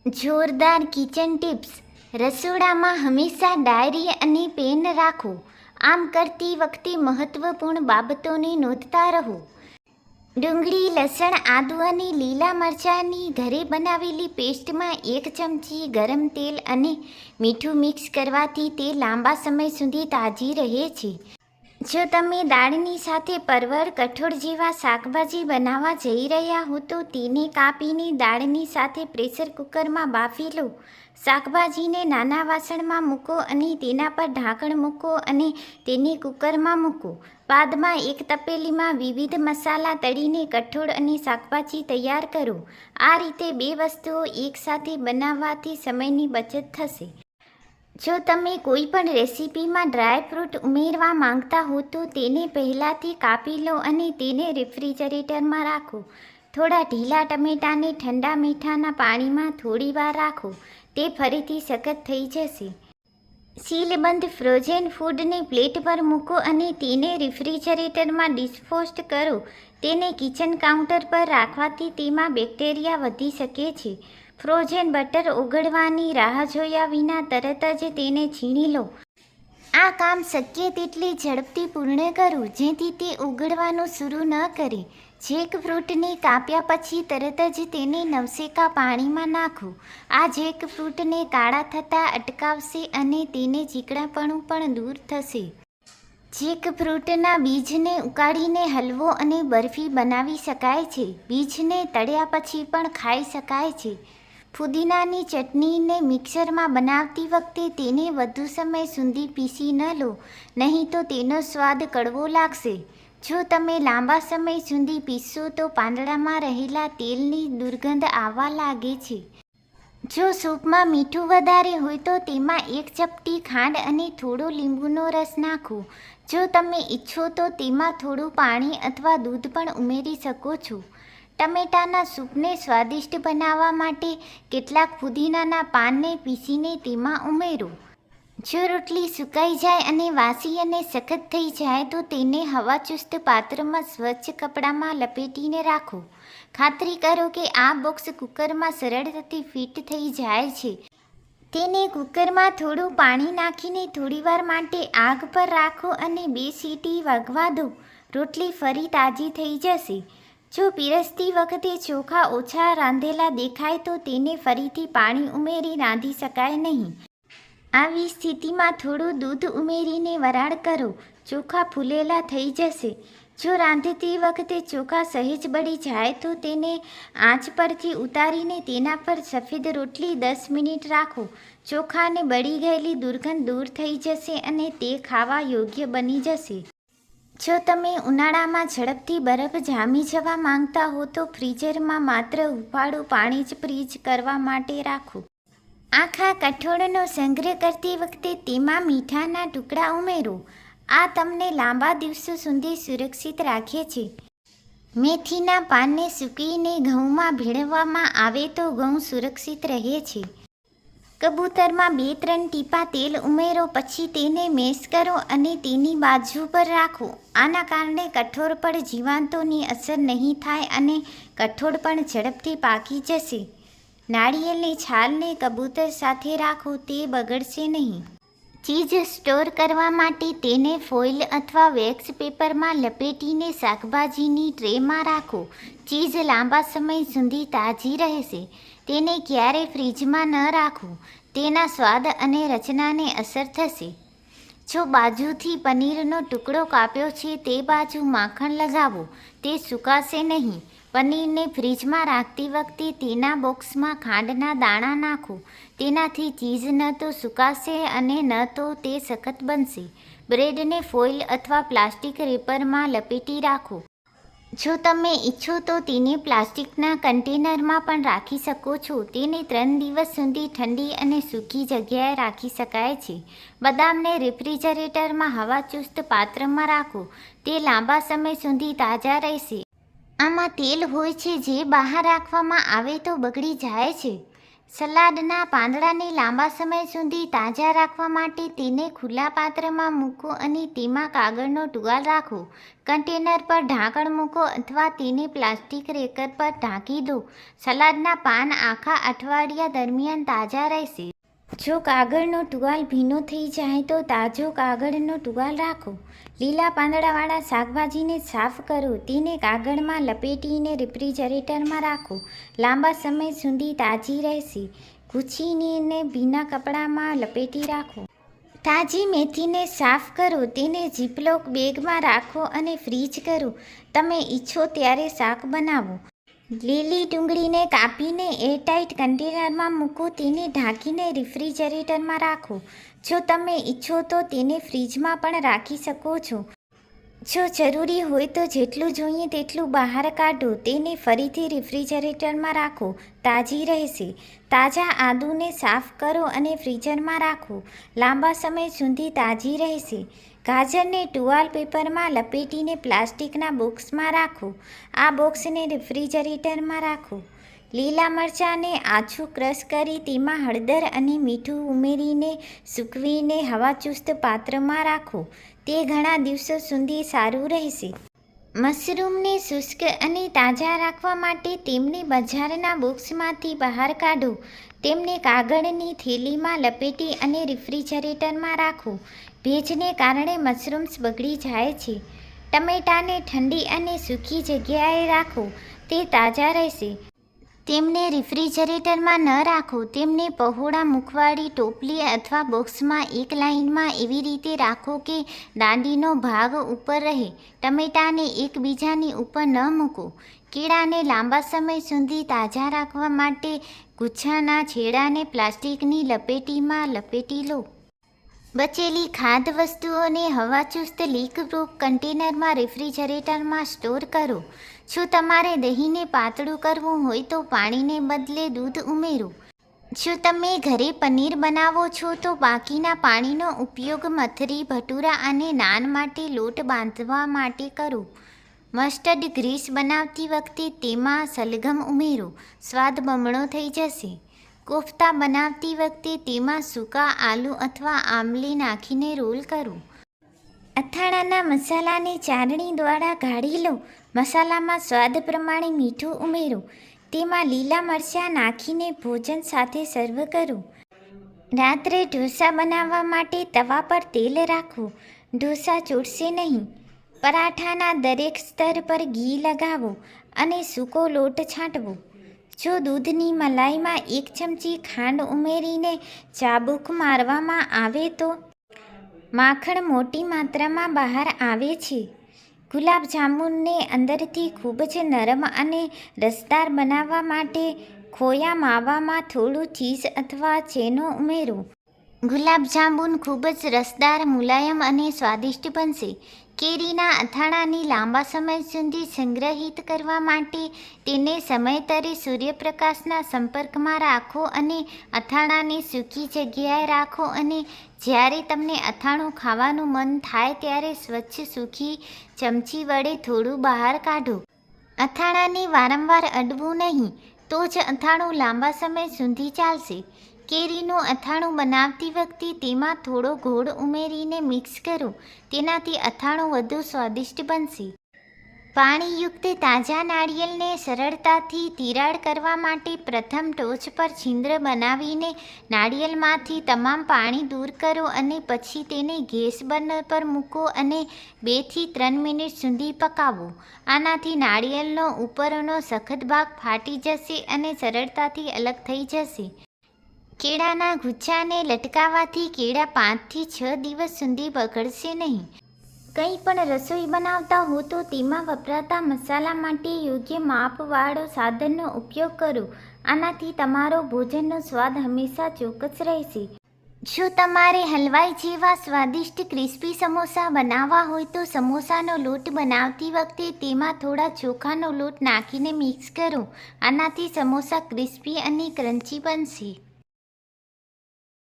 જોરદાર kitchen tips. રસોડામાં હંમેશા ડાયરી અને પેન રાખો. આમ કરતી વખતે મહત્વપૂર્ણ બાબતોને નોંધતા રહો. ડુંગળી, લસણ, આદુ અને લીલા મરચાંની ઘરે બનાવેલી પેસ્ટમાં 1 ચમચી ગરમ તેલ અને મીઠું મિક્સ કરવાથી તે લાંબા સમય સુધી તાજી રહે છે. જો તમે દાળની સાથે પરવળ, કઠોળ જેવા શાકભાજી બનાવવા જઈ રહ્યા હો તો તેને કાપીને દાળની સાથે પ્રેશર કુકરમાં બાફી લો. શાકભાજીને નાના વાસણમાં મૂકો અને તેના પર ઢાંકણ મૂકો અને તેને કુકરમાં મૂકો. બાદમાં એક તપેલીમાં વિવિધ મસાલા તળીને કઠોળ અને શાકભાજી તૈયાર કરો. આ રીતે 2 વસ્તુઓ એકસાથે બનાવવાથી સમયની બચત થશે. જો તમે કોઈ પણ રેસીપીમાં ડ્રાયફ્રૂટ ઉમેરવા માંગતા હો તો તેને પહેલાંથી કાપી લો અને તેને રેફ્રિજરેટરમાં રાખો. થોડા ઢીલા ટમેટાને ઠંડા મીઠાના પાણીમાં થોડીવાર રાખો. તે ફરીથી સખત થઈ જશે. સીલબંધ ફ્રોઝન ફૂડને પ્લેટ પર મૂકો અને તેને રેફ્રિજરેટરમાં ડિસ્પોઝ કરો. તેને કિચન કાઉન્ટર પર રાખવાથી તેમાં બેક્ટેરિયા વધી શકે છે. ફ્રોઝન બટર ઓગળવાની રાહ જોયા વિના તરત જ તેને છીણી લો. આ કામ શક્ય તેટલી ઝડપથી પૂર્ણ કરો જેથી તે ઓગળવાનું શરૂ ન કરે. જેકફ્રૂટને કાપ્યા પછી તરત જ તેને નવસેકા પાણીમાં નાખો. આ જેકફ્રૂટને કાળા થતાં અટકાવશે અને તેને ચીકણાપણું પણ દૂર થશે. જેકફ્રૂટના બીજને ઉકાળીને હલવો અને બરફી બનાવી શકાય છે. બીજને તળ્યા પછી પણ ખાઈ શકાય છે. ફુદીનાની ચટણીને મિક્સરમાં બનાવતી વખતે તેને વધુ સમય સુધી પીસી ન લો, નહીં તો તેનો સ્વાદ કડવો લાગશે. જો તમે લાંબા સમય સુધી પીસશો તો પાંદડામાં રહેલા તેલની દુર્ગંધ આવવા લાગે છે. જો સૂપમાં મીઠું વધારે હોય તો તેમાં 1 ચપટી ખાંડ અને થોડો લીંબુનો રસ નાખો. જો તમે ઈચ્છો તો તેમાં થોડું પાણી અથવા દૂધ પણ ઉમેરી શકો છો. ટમેટાના સૂપને સ્વાદિષ્ટ બનાવવા માટે કેટલાક ફુદીનાના પાનને પીસીને તેમાં ઉમેરો. જો રોટલી સુકાઈ જાય અને વાસી અને સખત થઈ જાય તો તેને હવાચુસ્ત પાત્રમાં સ્વચ્છ કપડામાં લપેટીને રાખો. ખાતરી કરો કે આ બોક્સ કુકરમાં સરળતાથી ફિટ થઈ જાય છે. તેને કુકરમાં થોડું પાણી નાખીને થોડીવાર માટે આગ પર રાખો અને 2 સીટી વાગવા દો. રોટલી ફરી તાજી થઈ જશે. જો પીરસતી વખતે ચોખા ઓછા રાંધેલા દેખાય તો તેને ફરીથી પાણી ઉમેરી રાંધી શકાય નહીં. આવી સ્થિતિમાં થોડું દૂધ ઉમેરીને વરાળ કરો. ચોખા ફૂલેલા થઈ જશે. જો રાંધતી વખતે ચોખા સહેજ બળી જાય તો તેને આંચ પરથી ઉતારીને તેના પર સફેદ રોટલી 10 મિનિટ રાખો. ચોખાને બળી ગયેલી દુર્ગંધ દૂર થઈ જશે અને તે ખાવા યોગ્ય બની જશે. જો તમે ઉનાળામાં ઝડપથી બરફ જામી જવા માંગતા હો તો ફ્રીઝરમાં માત્ર હુંફાળું પાણી જ ફ્રીઝ કરવા માટે રાખો. આખા કઠોળનો સંગ્રહ કરતી વખતે તેમાં મીઠાના ટુકડા ઉમેરો. આ તમને લાંબા દિવસો સુધી સુરક્ષિત રાખે છે. મેથીના પાનને સૂકવીને ઘઉંમાં ભેળવવામાં આવે તો ઘઉં સુરક્ષિત રહે છે. કબૂતરમાં 2-3 ટીપાં તેલ ઉમેરો પછી તેને મેશ કરો અને તેની બાજુ પર રાખો. આના કારણે કઠોળ પર જીવાંતોની અસર નહીં થાય અને કઠોળ પણ ઝડપથી પાકી જશે. નાળિયેરની છાલને કબૂતર સાથે રાખો, તે બગડશે નહીં. ચીઝ સ્ટોર કરવા માટે તેને ફોઇલ અથવા વેક્સ પેપરમાં લપેટીને શાકભાજીની ટ્રેમાં રાખો. ચીઝ લાંબા સમય સુધી તાજી રહેશે. તેને ક્યારેય ફ્રીજમાં ન રાખો. તેના સ્વાદ અને રચનાને અસર થશે. જો બાજુથી પનીરનો ટુકડો કાપ્યો છે તે બાજુ માખણ લગાવો. તે સુકાશે નહીં. પનીરને ફ્રીજમાં રાખતી વખતે તેના બોક્સમાં ખાંડના દાણા નાખો. તેનાથી ચીઝ ન તો સુકાશે અને ન તો તે સખત બનશે. બ્રેડને ફોઇલ અથવા પ્લાસ્ટિક રેપરમાં લપેટી રાખો. જો તમે ઈચ્છો તો તેને પ્લાસ્ટિકના કન્ટેનરમાં પણ રાખી શકો છો. તેને 3 દિવસ સુધી ઠંડી અને સૂકી જગ્યાએ રાખી શકાય છે. બદામને રેફ્રિજરેટરમાં હવાચુસ્ત પાત્રમાં રાખો. તે લાંબા સમય સુધી તાજા રહેશે. આમાં તેલ હોય છે જે બહાર રાખવામાં આવે તો બગડી જાય છે. સલાડના પાંદડાને લાંબા સમય સુધી તાજા રાખવા માટે તેને ખુલ્લા પાત્રમાં મૂકો અને તેમાં કાગળનો ટુવાલ રાખો. કન્ટેનર પર ઢાંકણ મૂકો અથવા તેને પ્લાસ્ટિક રેકર પર ઢાંકી દો. સલાડના પાન આખા અઠવાડિયા દરમિયાન તાજા રહેશે. જો કાગળનો ટુવાલ ભીનો થઈ જાય તો તાજો કાગળનો ટુવાલ રાખો. લીલા પાંદડાવાળા શાકભાજીને સાફ કરો. તેને કાગળમાં લપેટીને રેફ્રિજરેટરમાં રાખો. લાંબા સમય સુધી તાજી રહેશે. ગૂંચીને ભીના કપડામાં લપેટી રાખો. તાજી મેથીને સાફ કરો. તેને ઝીપલોક બેગમાં રાખો અને ફ્રીજ કરો. તમે ઈચ્છો ત્યારે શાક બનાવો. લીલી ડુંગળીને કાપીને એરટાઇટ કન્ટેનરમાં મૂકો. તેને ઢાંકીને રેફ્રિજરેટરમાં રાખો. જો તમે ઈચ્છો તો તેને ફ્રીજમાં પણ રાખી શકો છો. જો જરૂરી હોય તો જેટલું જોઈએ તેટલું બહાર કાઢો. તેને ફરીથી રેફ્રિજરેટરમાં રાખો. તાજી રહેશે. તાજા આદુને સાફ કરો અને ફ્રીઝરમાં રાખો. લાંબા સમય સુધી તાજી રહેશે. ગાજરને ટુવાલ પેપરમાં લપેટીને પ્લાસ્ટિકના બોક્સમાં રાખો. આ બોક્સને રેફ્રિજરેટરમાં રાખો. લીલા મરચાંને આછું ક્રશ કરી તેમાં હળદર અને મીઠું ઉમેરીને સૂકવીને હવાચુસ્ત પાત્રમાં રાખો. તે ઘણા દિવસો સુધી સારું રહેશે. મશરૂમને શુષ્ક અને તાજા રાખવા માટે તેમને બજારના બોક્સમાંથી બહાર કાઢો. તેમને કાગળની થેલીમાં લપેટી અને રેફ્રિજરેટરમાં રાખો. ભેજને કારણે મશરૂમ્સ બગડી જાય છે. ટમેટાને ઠંડી અને સૂકી જગ્યાએ રાખો. તે તાજા રહેશે. તેમને રેફ્રિજરેટરમાં ન રાખો. તેમને પહોળા મુખવાળી ટોપલી અથવા બોક્સમાં એક લાઇનમાં એવી રીતે રાખો કે દાંડીનો ભાગ ઉપર રહે. ટમેટાને એકબીજાની ઉપર ન મૂકો. કેળાને લાંબા સમય સુધી તાજા રાખવા માટે ગુચ્છાના છેડાને પ્લાસ્ટિકની લપેટીમાં લપેટી લો. બચેલી ખાદ્ય વસ્તુઓને હવાચુસ્ત લીક-પ્રૂફ કન્ટેનરમાં રેફ્રિજરેટરમાં સ્ટોર કરો. જો તમારે દહીંને પાતળું કરવું હોય તો પાણીને બદલે દૂધ ઉમેરો. જો તમે ઘરે પનીર બનાવો છો તો બાકીના પાણીનો ઉપયોગ મથરી, ભટૂરા અને નાન માટે લોટ બાંધવા માટે કરો. મસ્ટર્ડ ગ્રીસ બનાવતી વખતે તેમાં સલગમ ઉમેરો. સ્વાદ બમણો થઈ જશે. કોફતા બનાવતી વખતે તેમાં સૂકા આલુ અથવા આમલી નાખીને રોલ કરો. અથાણાના મસાલાને ચાળણી દ્વારા ગાળી લો. મસાલામાં સ્વાદ પ્રમાણે મીઠું ઉમેરો. તેમાં લીલા મરચાં નાખીને ભોજન સાથે સર્વ કરો. રાત્રે ઢોસા બનાવવા માટે તવા પર તેલ રાખો. ઢોસા ચોટશે નહીં. પરાઠાના દરેક સ્તર પર ઘી લગાવો અને સૂકો લોટ છાંટવો. જો દૂધની મલાઈમાં 1 ચમચી ખાંડ ઉમેરીને ચાબૂક મારવામાં આવે તો માખણ મોટી માત્રામાં બહાર આવે છે. ગુલાબજાંબુને અંદરથી ખૂબ જ નરમ અને રસદાર બનાવવા માટે ખોયા માવામાં થોડું ચીઝ અથવા ચેનો ઉમેરો. ગુલાબજાંબુ ખૂબ જ રસદાર, મુલાયમ અને સ્વાદિષ્ટ બનશે. કેરીના અથાણાને લાંબા સમય સુધી સંગ્રહિત કરવા માટે તેને સમયતરે સૂર્યપ્રકાશના સંપર્કમાં રાખો અને અથાણાને સૂકી જગ્યાએ રાખો. અને જ્યારે તમને અથાણું ખાવાનું મન થાય ત્યારે સ્વચ્છ સૂકી ચમચી વડે થોડું બહાર કાઢો. અથાણાને વારંવાર અડવું નહીં, તો જ અથાણું લાંબા સમય સુધી ચાલશે. કેરીનું અથાણું બનાવતી વખતે તેમાં થોડો ગોળ ઉમેરીને મિક્સ કરો. તેનાથી અથાણું વધુ સ્વાદિષ્ટ બનશે. પાણીયુક્ત તાજા નાળિયેરને સરળતાથી તિરાડ કરવા માટે પ્રથમ ટોચ પર છિદ્ર બનાવીને નાળિયેરમાંથી તમામ પાણી દૂર કરો અને પછી તેને ગેસ બર્નર પર મૂકો અને 2 થી 3 મિનિટ સુધી પકાવો. આનાથી નાળિયેરનો ઉપરનો સખત ભાગ ફાટી જશે અને સરળતાથી અલગ થઈ જશે. કેળાના ગુચ્છાને લટકાવવાથી કેળા 5 થી 6 દિવસ સુધી બગડશે નહીં. કંઈ પણ રસોઈ બનાવતા હો તો તેમાં વપરાતા મસાલા માટે યોગ્ય માપવાળો સાધનનો ઉપયોગ કરો. આનાથી તમારો ભોજનનો સ્વાદ હંમેશા ચોક્કસ રહેશે. જો તમારે હલવાઈ જેવા સ્વાદિષ્ટ ક્રિસ્પી સમોસા બનાવવા હોય તો સમોસાનો લોટ બનાવતી વખતે તેમાં થોડા ચોખાનો લોટ નાખીને મિક્સ કરો. આનાથી સમોસા ક્રિસ્પી અને ક્રન્ચી બનશે.